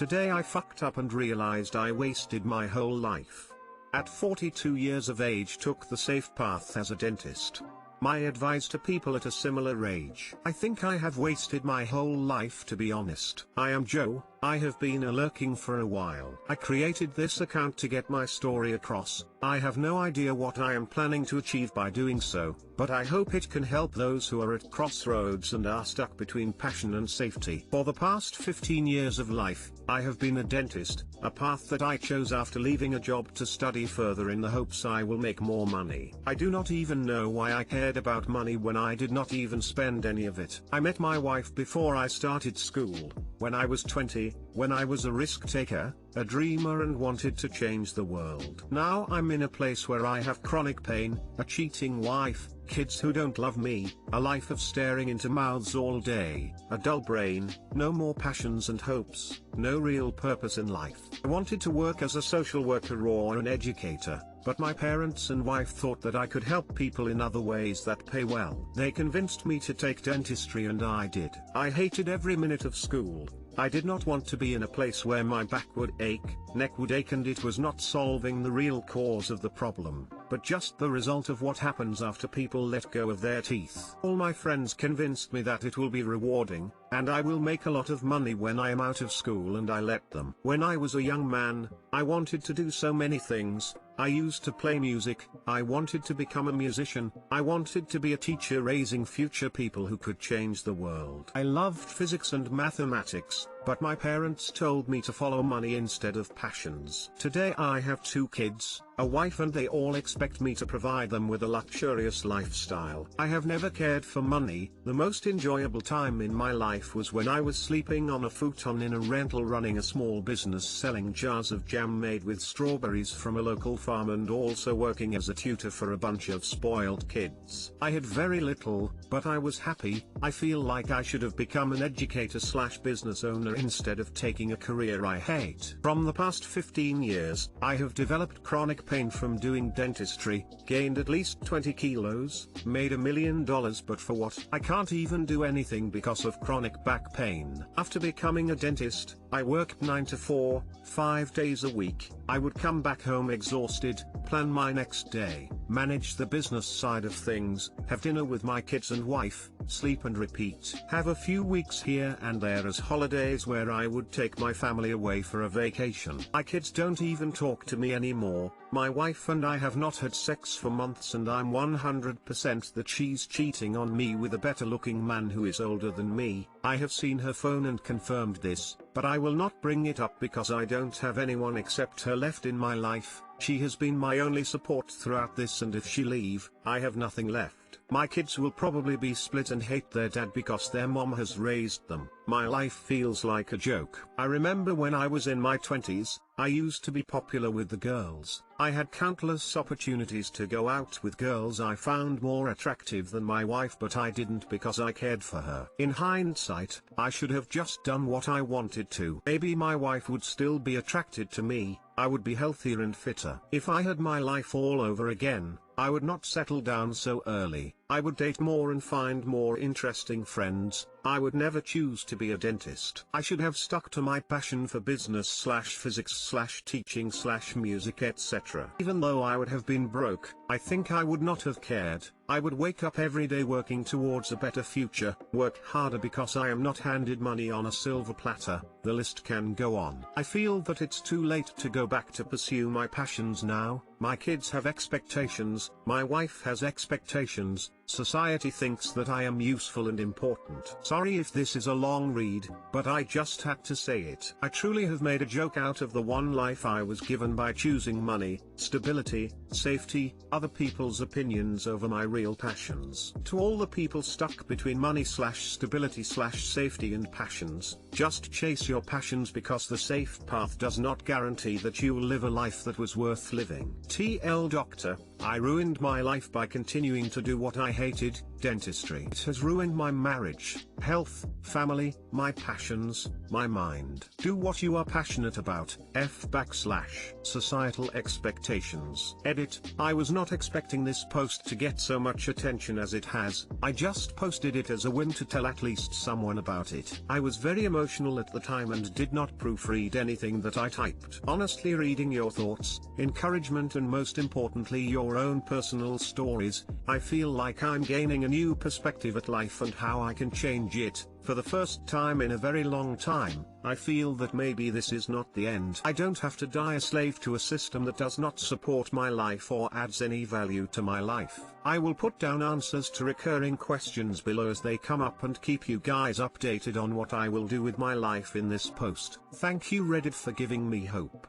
Today I fucked up and realized I wasted my whole life. At 42 years of age, took the safe path as a dentist. My advice to people at a similar age: I think I have wasted my whole life, to be honest. I am Joe. I have been lurking for a while. I created this account to get my story across. I have no idea what I am planning to achieve by doing so, but I hope it can help those who are at crossroads and are stuck between passion and safety. For the past 15 years of life, I have been a dentist, a path that I chose after leaving a job to study further in the hopes I will make more money. I do not even know why I cared about money when I did not even spend any of it. I met my wife before I started school, when I was 20, when I was a risk taker, a dreamer and wanted to change the world. Now I'm in a place where I have chronic pain, a cheating wife, kids who don't love me, a life of staring into mouths all day, a dull brain, no more passions and hopes, no real purpose in life. I wanted to work as a social worker or an educator, but my parents and wife thought that I could help people in other ways that pay well. They convinced me to take dentistry and I did. I hated every minute of school. I did not want to be in a place where my back would ache, neck would ache, and it was not solving the real cause of the problem, but just the result of what happens after people let go of their teeth. All my friends convinced me that it will be rewarding, and I will make a lot of money when I am out of school, and I let them. When I was a young man, I wanted to do so many things. I used to play music, I wanted to become a musician, I wanted to be a teacher raising future people who could change the world. I loved physics and mathematics, but my parents told me to follow money instead of passions. Today I have 2 kids, a wife, and they all expect me to provide them with a luxurious lifestyle. I have never cared for money. The most enjoyable time in my life was when I was sleeping on a futon in a rental, running a small business selling jars of jam made with strawberries from a local farm, and also working as a tutor for a bunch of spoiled kids. I had very little, but I was happy. I feel like I should have become an educator/business owner instead of taking a career I hate. From the past 15 years, I have developed chronic pain from doing dentistry, gained at least 20 kilos, made $1 million, but for what? I can't even do anything because of chronic back pain. After becoming a dentist, I worked 9 to 4, 5 days a week. I would come back home exhausted, plan my next day, manage the business side of things, have dinner with my kids and wife, sleep and repeat. Have a few weeks here and there as holidays where I would take my family away for a vacation. My kids don't even talk to me anymore. My wife and I have not had sex for months, and I'm 100% that she's cheating on me with a better looking man who is older than me. I have seen her phone and confirmed this, but I will not bring it up because I don't have anyone except her left in my life. She has been my only support throughout this, and if she leave, I have nothing left. My kids will probably be split and hate their dad because their mom has raised them. My life feels like a joke. I remember when I was in my 20s, I used to be popular with the girls. I had countless opportunities to go out with girls I found more attractive than my wife, but I didn't because I cared for her. In hindsight, I should have just done what I wanted to. Maybe my wife would still be attracted to me, I would be healthier and fitter. If I had my life all over again, I would not settle down so early. I would date more and find more interesting friends. I would never choose to be a dentist. I should have stuck to my passion for business/physics/teaching/music, etc. Even though I would have been broke, I think I would not have cared. I would wake up every day working towards a better future, work harder because I am not handed money on a silver platter. The list can go on. I feel that it's too late to go back to pursue my passions now. My kids have expectations, my wife has expectations, society thinks that I am useful and important. Sorry if this is a long read, but I just had to say it. I truly have made a joke out of the one life I was given by choosing money, stability, safety, other people's opinions over my real passions. To all the people stuck between money/stability/safety and passions, just chase your passions because the safe path does not guarantee that you will live a life that was worth living. TL Doctor, I ruined my life by continuing to do what I hated, dentistry. It has ruined my marriage, health, family, my passions, my mind. Do what you are passionate about, /societal expectations. Edit, I was not expecting this post to get so much attention as it has. I just posted it as a whim to tell at least someone about it. I was very emotional at the time and did not proofread anything that I typed. Honestly, reading your thoughts, encouragement and most importantly your own personal stories, I feel like I'm gaining a new perspective at life and how I can change it. For the first time in a very long time, I feel that maybe this is not the end. I don't have to die a slave to a system that does not support my life or adds any value to my life. I will put down answers to recurring questions below as they come up and keep you guys updated on what I will do with my life in this post. Thank you Reddit for giving me hope.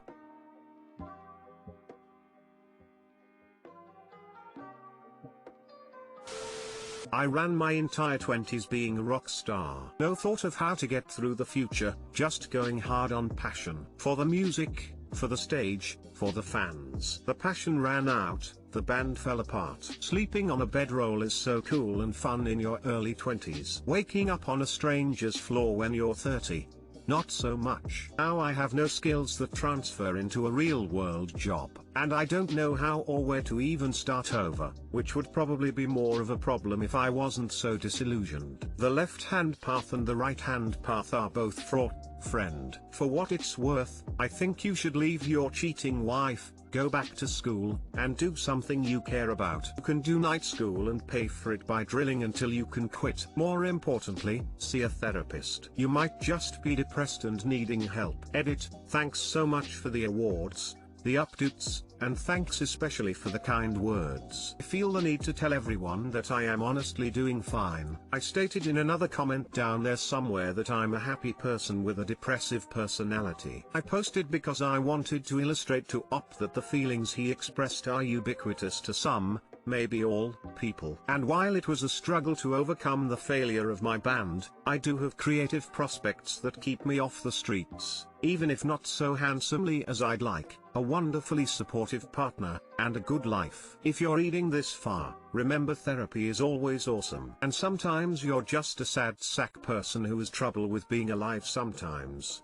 I ran my entire 20s being a rock star. No thought of how to get through the future, just going hard on passion. For the music, for the stage, for the fans. The passion ran out, the band fell apart. Sleeping on a bedroll is so cool and fun in your early 20s. Waking up on a stranger's floor when you're 30. Not so much. Now I have no skills that transfer into a real-world job, and I don't know how or where to even start over, which would probably be more of a problem if I wasn't so disillusioned. The left-hand path and the right-hand path are both fraught, friend. For what it's worth, I think you should leave your cheating wife, go back to school, and do something you care about. You can do night school and pay for it by drilling until you can quit. More importantly, see a therapist. You might just be depressed and needing help. Edit, thanks so much for the awards, the updates, and thanks especially for the kind words. I feel the need to tell everyone that I am honestly doing fine. I stated in another comment down there somewhere that I'm a happy person with a depressive personality. I posted because I wanted to illustrate to Op that the feelings he expressed are ubiquitous to some, maybe all, people. And while it was a struggle to overcome the failure of my band, I do have creative prospects that keep me off the streets, even if not so handsomely as I'd like, a wonderfully supportive partner, and a good life. If you're reading this far, remember therapy is always awesome. And sometimes you're just a sad sack person who has trouble with being alive sometimes.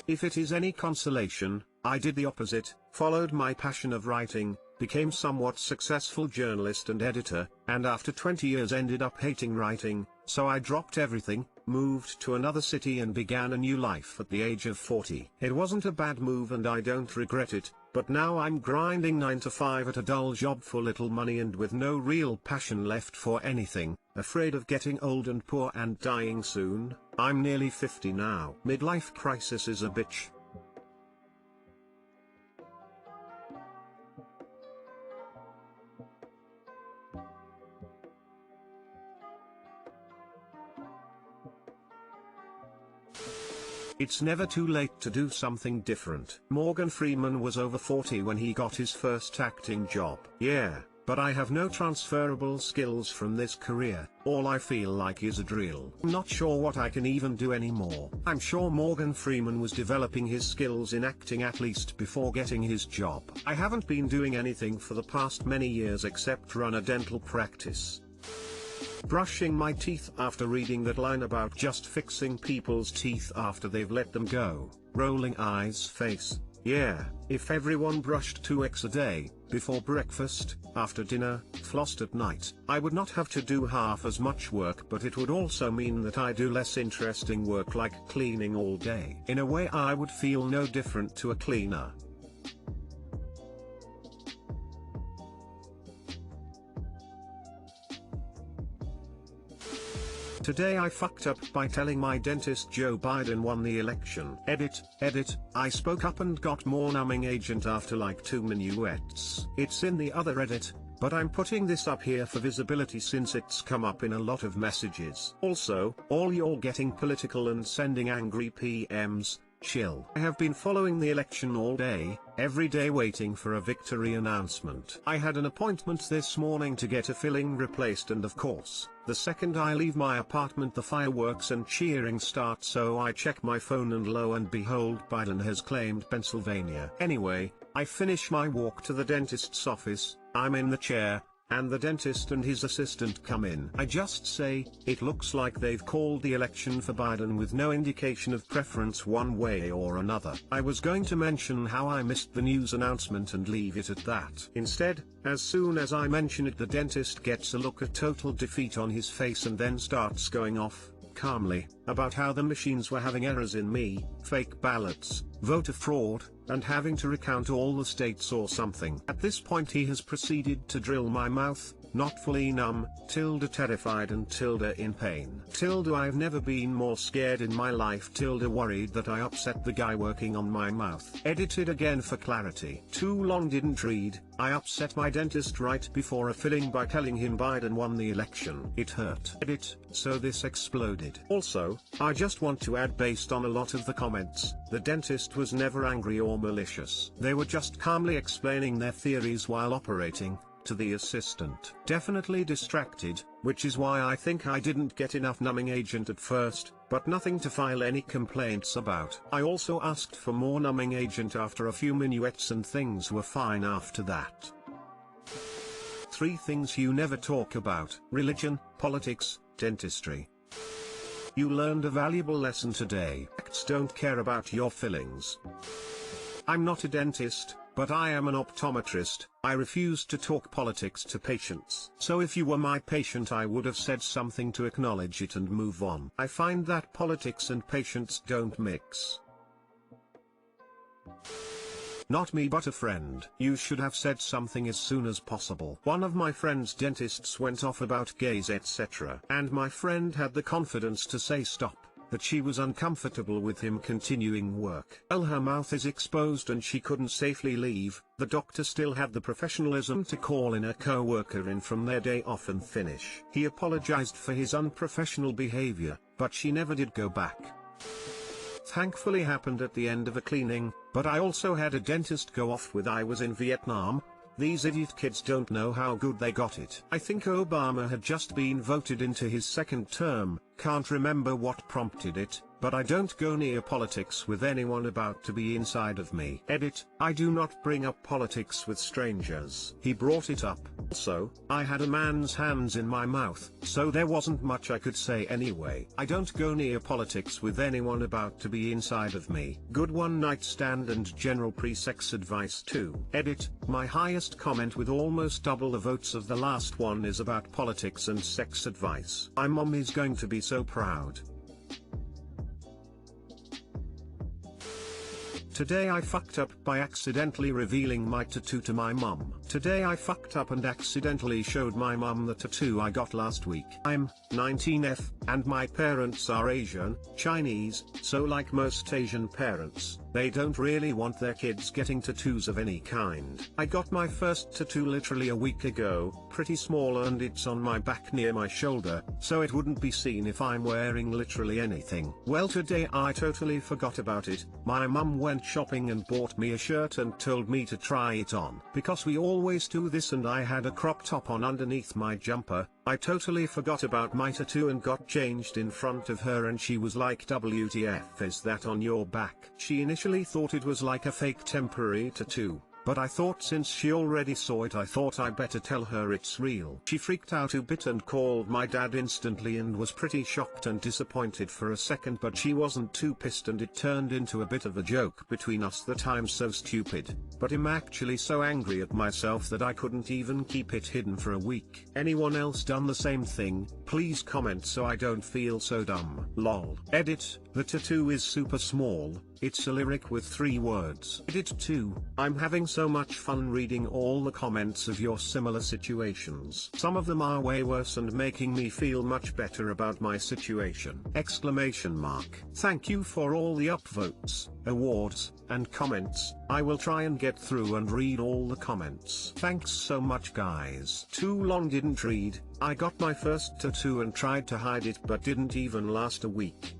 If it is any consolation, I did the opposite, followed my passion of writing, became somewhat successful journalist and editor, and after 20 years ended up hating writing, so I dropped everything, moved to another city and began a new life at the age of 40. It wasn't a bad move and I don't regret it, but now I'm grinding 9 to 5 at a dull job for little money and with no real passion left for anything, afraid of getting old and poor and dying soon. I'm nearly 50 now. Midlife crisis is a bitch. It's never too late to do something different. Morgan Freeman was over 40 when he got his first acting job. Yeah, but I have no transferable skills from this career. All I feel like is a drill. I'm not sure what I can even do anymore. I'm sure Morgan Freeman was developing his skills in acting at least before getting his job. I haven't been doing anything for the past many years except run a dental practice. Brushing my teeth after reading that line about just fixing people's teeth after they've let them go. Rolling eyes face. Yeah, if everyone brushed 2x a day, before breakfast, after dinner, flossed at night, I would not have to do half as much work, but it would also mean that I do less interesting work like cleaning all day. In a way I would feel no different to a cleaner. Today I fucked up by telling my dentist Joe Biden won the election. Edit, I spoke up and got more numbing agent after like 2 minuets. It's in the other edit, but I'm putting this up here for visibility since it's come up in a lot of messages. Also, all y'all getting political and sending angry PMs, chill. I have been following the election all day, every day waiting for a victory announcement. I had an appointment this morning to get a filling replaced and of course, the second I leave my apartment the fireworks and cheering start, so I check my phone and lo and behold Biden has claimed Pennsylvania. Anyway, I finish my walk to the dentist's office, I'm in the chair, and the dentist and his assistant come in. I just say, it looks like they've called the election for Biden with no indication of preference one way or another. I was going to mention how I missed the news announcement and leave it at that. Instead, as soon as I mention it, the dentist gets a look of total defeat on his face and then starts going off, calmly, about how the machines were having errors in me, fake ballots, voter fraud, and having to recount all the states or something. At this point he has proceeded to drill my mouth, not fully numb, tilde terrified and tilde in pain. Tilde I've never been more scared in my life, tilde worried that I upset the guy working on my mouth. Edited again for clarity. Too long didn't read. I upset my dentist right before a filling by telling him Biden won the election. It hurt. Edit, so this exploded. Also, I just want to add, based on a lot of the comments, the dentist was never angry or malicious. They were just calmly explaining their theories while operating, to the assistant. Definitely distracted, which is why I think I didn't get enough numbing agent at first, but nothing to file any complaints about. I also asked for more numbing agent after a few minuets and things were fine after that. 3 things you never talk about: religion, politics, dentistry. You learned a valuable lesson today. Facts don't care about your feelings. I'm not a dentist, but I am an optometrist. I refuse to talk politics to patients. So if you were my patient, I would have said something to acknowledge it and move on. I find that politics and patients don't mix. Not me, but a friend. You should have said something as soon as possible. One of my friend's dentists went off about gays etc. and my friend had the confidence to say stop, that she was uncomfortable with him continuing work. Well, her mouth is exposed and she couldn't safely leave. The doctor still had the professionalism to call in a co-worker in from their day off and finish. He apologized for his unprofessional behavior, but she never did go back. Thankfully happened at the end of a cleaning, but I also had a dentist go off with I was in Vietnam. These idiot kids don't know how good they got it. I think Obama had just been voted into his second term, can't remember what prompted it, but I don't go near politics with anyone about to be inside of me. Edit, I do not bring up politics with strangers. He brought it up. Also, I had a man's hands in my mouth, so there wasn't much I could say anyway. I don't go near politics with anyone about to be inside of me. Good one night stand and general pre-sex advice too. Edit, my highest comment with almost double the votes of the last one is about politics and sex advice. My mom is going to be so proud. Today I fucked up by accidentally revealing my tattoo to my mum. Today I fucked up and accidentally showed my mum the tattoo I got last week. I'm 19F, and my parents are Asian, Chinese, so like most Asian parents, they don't really want their kids getting tattoos of any kind. I got my first tattoo literally a week ago, pretty small, and it's on my back near my shoulder, so it wouldn't be seen if I'm wearing literally anything. Well, today I totally forgot about it. My mum went shopping and bought me a shirt and told me to try it on. Because we always do this and I had a crop top on underneath my jumper, I totally forgot about my tattoo and got changed in front of her, and she was like, WTF is that on your back? She initially thought it was like a fake temporary tattoo, but I thought since she already saw it, I thought I better tell her it's real. She freaked out a bit and called my dad instantly and was pretty shocked and disappointed for a second, but she wasn't too pissed and it turned into a bit of a joke between us that I'm so stupid, but I'm actually so angry at myself that I couldn't even keep it hidden for a week. Anyone else done the same thing? Please comment so I don't feel so dumb. Lol. Edit, the tattoo is super small. It's a lyric with 3 words. Edit 2, I'm having so much fun reading all the comments of your similar situations. Some of them are way worse and making me feel much better about my situation. Exclamation mark. Thank you for all the upvotes, awards, and comments. I will try and get through and read all the comments. Thanks so much guys. Too long didn't read. I got my first tattoo and tried to hide it but didn't even last a week.